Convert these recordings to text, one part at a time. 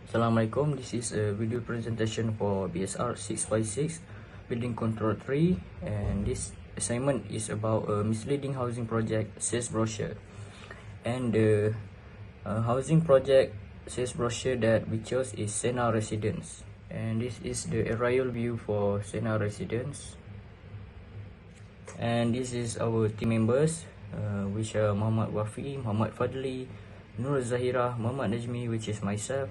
Assalamualaikum, this is a video presentation for BSR656 Building Control 3, and this assignment is about a misleading housing project sales brochure. And the housing project sales brochure that we chose is Sena Residence, and this is the aerial view for Sena Residence. And this is our team members, which are Muhammad Wafi, Muhammad Fadli, Nur Zahira, Muhammad Najmi, which is myself,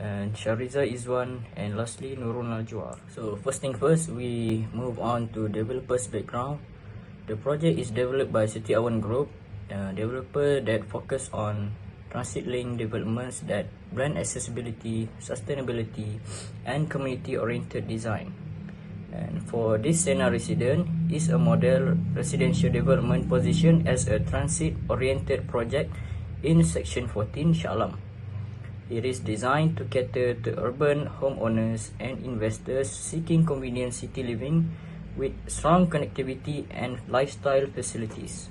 and Shariza Izwan, and lastly Nurul Najwa. So first thing first, we move on to developer's background. The project is developed by Siti Awan Group, a developer that focus on transit link developments that blend accessibility, sustainability, and community-oriented design. And for this Sena Residence is a model residential development positioned as a transit-oriented project in Section 14 Shah Alam. It is designed to cater to urban homeowners and investors seeking convenient city living with strong connectivity and lifestyle facilities.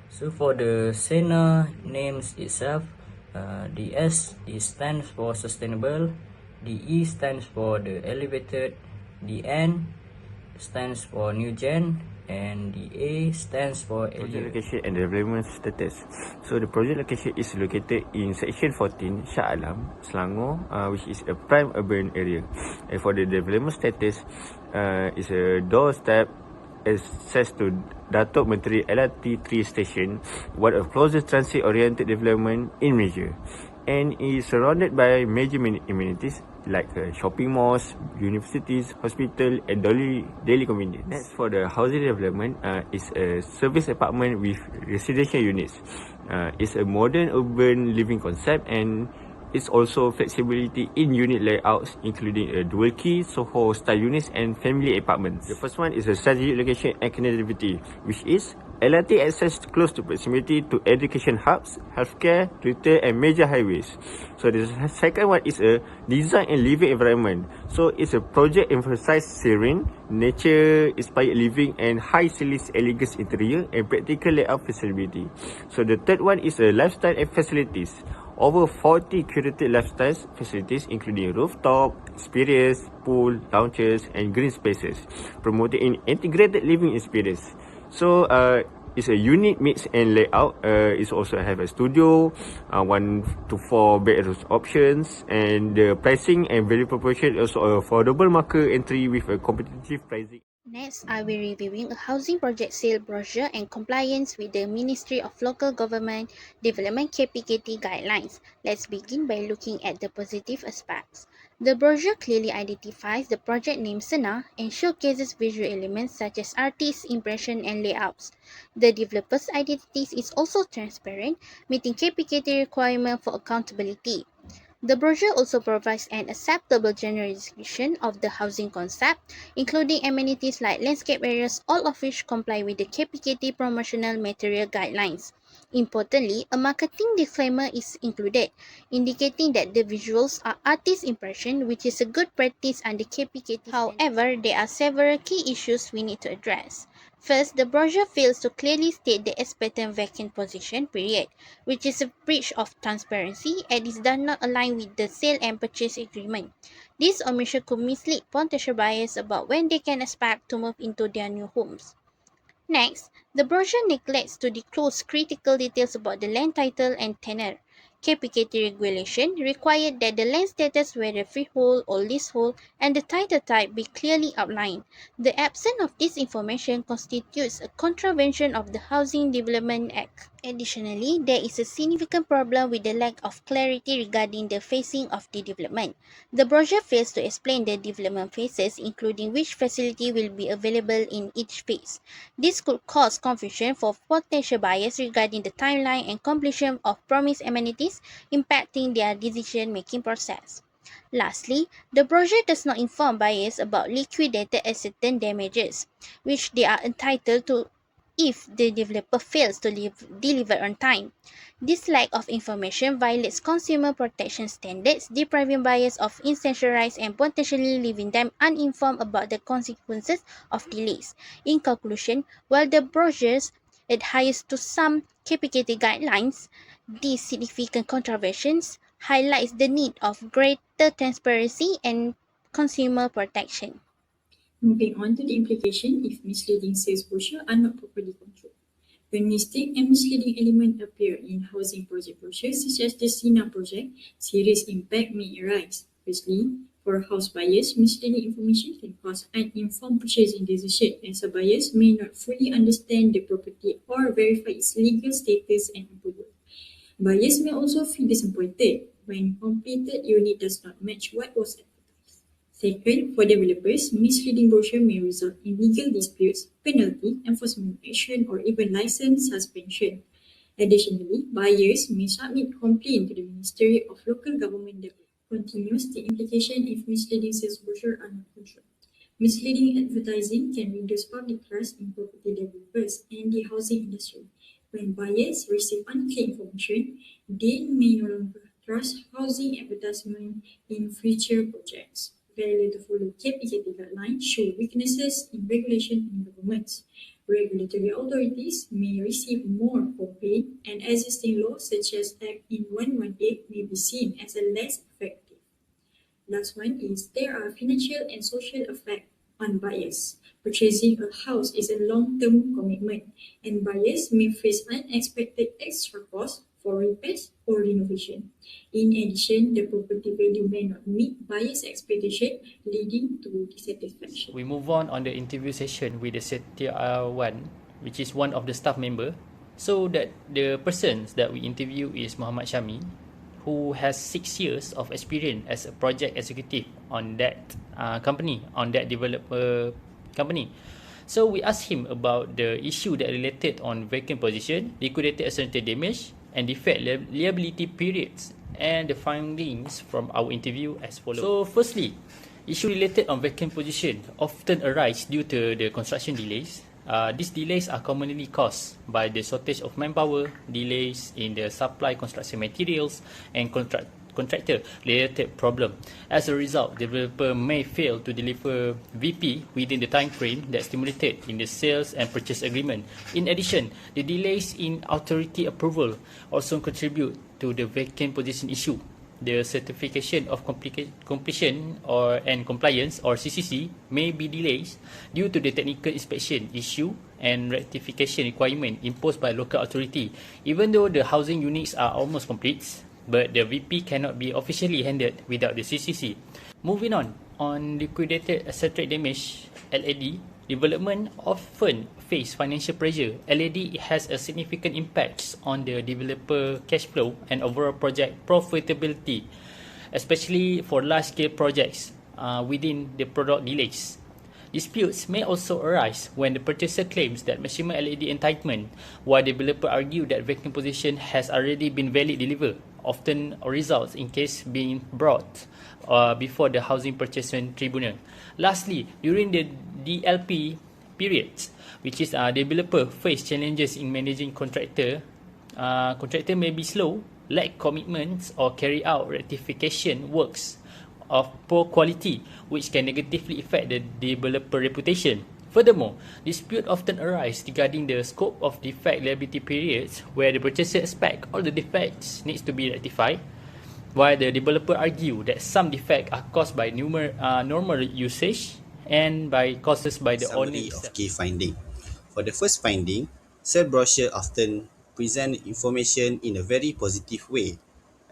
So for the Sena names itself, the S stands for sustainable, the E stands for the elevated, the N stands for new gen, and the A stands for project location and development status. So the project location is located in Section 14 Shah Alam, Selangor, which is a prime urban area. And for the development status, is a doorstep access to Datuk Menteri LRT 3 station, one of closest transit-oriented development in Malaysia, and is surrounded by major amenities like shopping malls, universities, hospital, and daily convenience. Next, for the housing development, is a service apartment with residential units. It's a modern urban living concept, and it's also flexibility in unit layouts, including a dual key, Soho style units, and family apartments. The first one is a strategic location and connectivity, which is LRT access close to proximity to education hubs, healthcare, retail, and major highways. So the second one is a design and living environment. So it's a project emphasize serene, nature-inspired living, and high ceilings, elegant interior, and practical layout feasibility. So the third one is a lifestyle and facilities. Over 40 curated lifestyle facilities, including rooftop, experience, pool, lounges, and green spaces, promoting an integrated living experience. So it's a unique mix and layout. It's also have a studio, 1 to 4 bedrooms options, and the pricing and value proposition also affordable market entry with a competitive pricing. Next, I will be reviewing a housing project sale brochure and compliance with the Ministry of Local Government Development KPKT guidelines. Let's begin by looking at the positive aspects. The brochure clearly identifies the project name Sena and showcases visual elements such as artist impression and layouts. The developer's identity is also transparent, meeting KPKT requirement for accountability. The brochure also provides an acceptable general description of the housing concept, including amenities like landscape areas, all of which comply with the KPKT promotional material guidelines. Importantly, a marketing disclaimer is included, indicating that the visuals are artist impression, which is a good practice under KPKT. However, there are several key issues we need to address. First, the brochure fails to clearly state the expected vacant position period, which is a breach of transparency and it does not align with the sale and purchase agreement. This omission could mislead potential buyers about when they can expect to move into their new homes. Next, the brochure neglects to disclose critical details about the land title and tenure. KPKT regulation required that the land status, whether freehold or leasehold, and the title type be clearly outlined. The absence of this information constitutes a contravention of the Housing Development Act. Additionally, there is a significant problem with the lack of clarity regarding the phasing of the development. The brochure fails to explain the development phases, including which facility will be available in each phase. This could cause confusion for potential buyers regarding the timeline and completion of promised amenities, impacting their decision-making process. Lastly, the brochure does not inform buyers about liquidated asset damages, which they are entitled to if the developer fails to deliver on time. This lack of information violates consumer protection standards, depriving buyers of essential rights and potentially leaving them uninformed about the consequences of delays. In conclusion, while the brochures adheres to some KPKT guidelines, these significant contraventions highlights the need of greater transparency and consumer protection. Moving on to the implication if misleading sales brochures are not properly controlled. When mistake and misleading elements appear in housing project brochures such as the SINA project, serious impact may arise. Firstly, for house buyers, misleading information can cause uninformed purchasing decision as a buyers may not fully understand the property or verify its legal status and approval. Buyers may also feel disappointed when completed unit does not match what was advertised. Second, for developers, misleading brochure may result in legal disputes, penalty, enforcement action, or even license suspension. Additionally, buyers may submit complaint to the Ministry of Local Government that continues the implication if misleading sales brochure are not controlled. Misleading advertising can reduce public trust in property developers and the housing industry. When buyers receive unclear information, they may no longer trust housing advertisement in future projects. Failure to follow KPKT guidelines show weaknesses in regulation and governments. Regulatory authorities may receive more complaints, and existing laws such as Act in 118 may be seen as a less effective. Last one is there are financial and social effects on buyers. Purchasing a house is a long-term commitment, and buyers may face unexpected extra costs for repairs or renovation. In addition, the property value may not meet buyers' expectation, leading to dissatisfaction. We move on the interview session with the Setiawan, which is one of the staff member. So that the persons that we interview is Muhammad Syami, who has 6 years of experience as a project executive on that company, on that developer company. So we asked him about the issue that related on vacant position, liquidated accidental damage, and defect liability periods, and the findings from our interview as follows. So firstly, issue related on vacant position often arise due to the construction delays. These delays are commonly caused by the shortage of manpower, delays in the supply construction materials, and contractor related problem. As a result, developer may fail to deliver VP within the time frame that stimulated in the sales and purchase agreement. In addition, the delays in authority approval also contribute to the vacant position issue. The certification of completion and compliance or CCC may be delayed due to the technical inspection issue and rectification requirement imposed by local authority. Even though the housing units are almost complete, but the VP cannot be officially handled without the CCC. Moving on liquidated asset damage (LAD), development often face financial pressure. LAD has a significant impact on the developer cash flow and overall project profitability, especially for large-scale projects within the product delays. Disputes may also arise when the purchaser claims that maximum LAD entitlement, while developer argue that vacant position has already been valid delivered, often results in case being brought before the Housing Purchasement Tribunal. Lastly, during the DLP periods, which is developer face challenges in managing contractor may be slow, lack commitments, or carry out rectification works of poor quality, which can negatively affect the developer reputation. Furthermore, dispute often arise regarding the scope of defect liability periods, where the purchaser expects all the defects needs to be rectified, while the developer argue that some defects are caused by normal usage and by causes by the owner Summary itself. of key finding. For the first finding, sale brochure often present information in a very positive way,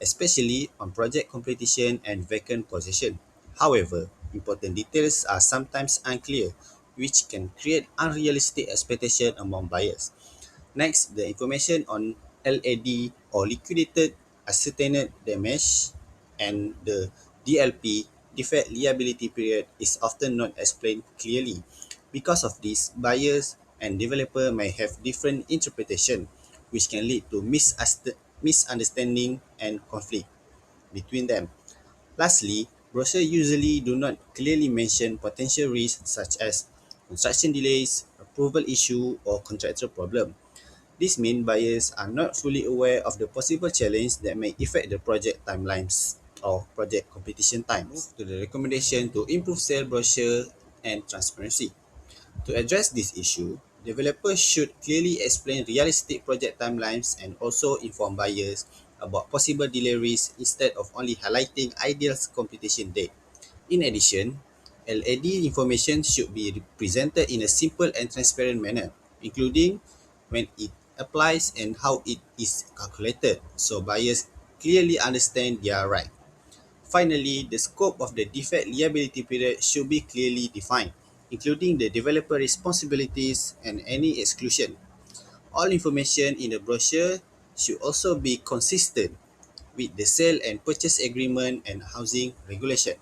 especially on project completion and vacant possession. However, important details are sometimes unclear, which can create unrealistic expectation among buyers. Next, the information on LAD or liquidated ascertained damage and the DLP defect liability period is often not explained clearly. Because of this, buyers and developer may have different interpretation, which can lead to misunderstanding and conflict between them. Lastly, brochures usually do not clearly mention potential risks such as construction delays, approval issue, or contractual problem. This means buyers are not fully aware of the possible challenge that may affect the project timelines or project completion times. To the recommendation to improve sale brochure and transparency. To address this issue, developers should clearly explain realistic project timelines and also inform buyers about possible delay risks instead of only highlighting ideal completion date. In addition, LAD information should be presented in a simple and transparent manner, including when it applies and how it is calculated, so buyers clearly understand their right. Finally, the scope of the defect liability period should be clearly defined, including the developer responsibilities and any exclusion. All information in the brochure should also be consistent with the sale and purchase agreement and housing regulation.